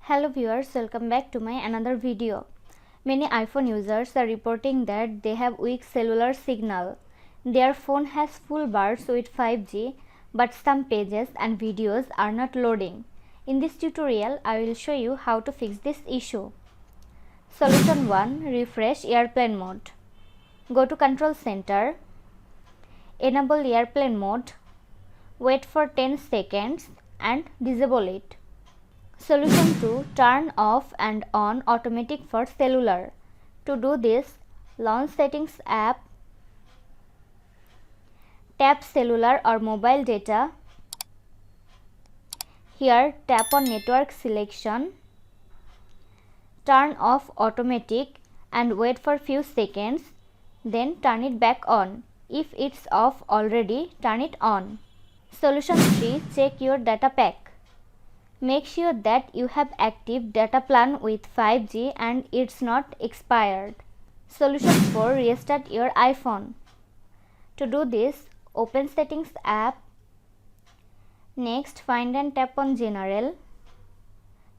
Hello viewers, welcome back to my another video. Many iPhone users are reporting that they have weak cellular signal. Their phone has full bars with 5G, but some pages and videos are not loading. In this tutorial, I will show you how to fix this issue. Solution 1. Refresh airplane mode. Go to Control Center, enable airplane mode, wait for 10 seconds and disable it. Solution 2. Turn off and on automatic for cellular. To do this, launch Settings app, tap cellular or mobile data. Here tap on network selection, turn off automatic and wait for few seconds, then turn it back on. If it's off already, turn it on. Solution 3. Check your data pack. Make sure that you have active data plan with 5G and it's not expired. Solution 4. Restart your iPhone. To do this, open Settings app. Next, find and tap on General.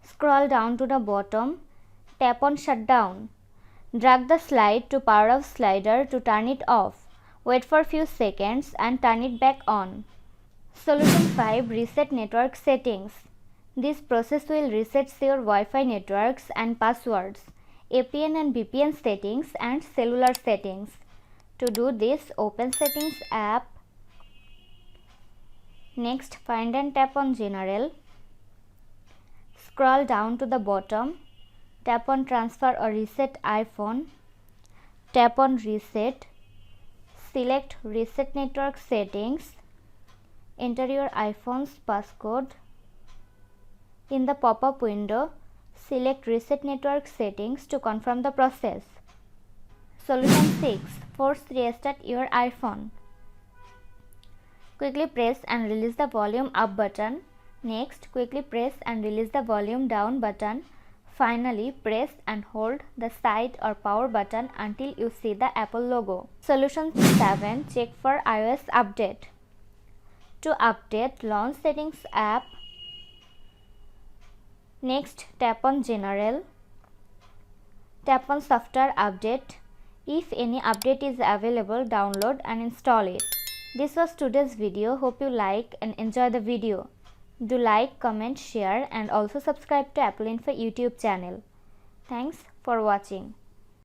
Scroll down to the bottom. Tap on Shutdown. Drag the slide to power off slider to turn it off. Wait for few seconds and turn it back on. Solution 5. Reset network settings. This process will reset your Wi-Fi networks and passwords, APN and VPN settings and cellular settings. To do this, open Settings app. Next, find and tap on General. Scroll down to the bottom. Tap on Transfer or Reset iPhone. Tap on Reset. Select Reset Network Settings. Enter your iPhone's passcode. In the pop-up window, select Reset Network Settings to confirm the process. Solution 6. Force restart your iPhone. Quickly press and release the volume up button. Next, quickly press and release the volume down button. Finally, press and hold the side or power button until you see the Apple logo. Solution 7. Check for iOS update. To update, launch Settings app. Next, tap on General. Tap on Software Update. If any update is available, download and install it. This was today's video. Hope you like and enjoy the video. Do like, comment, share and also subscribe to Apple Info YouTube channel. Thanks for watching.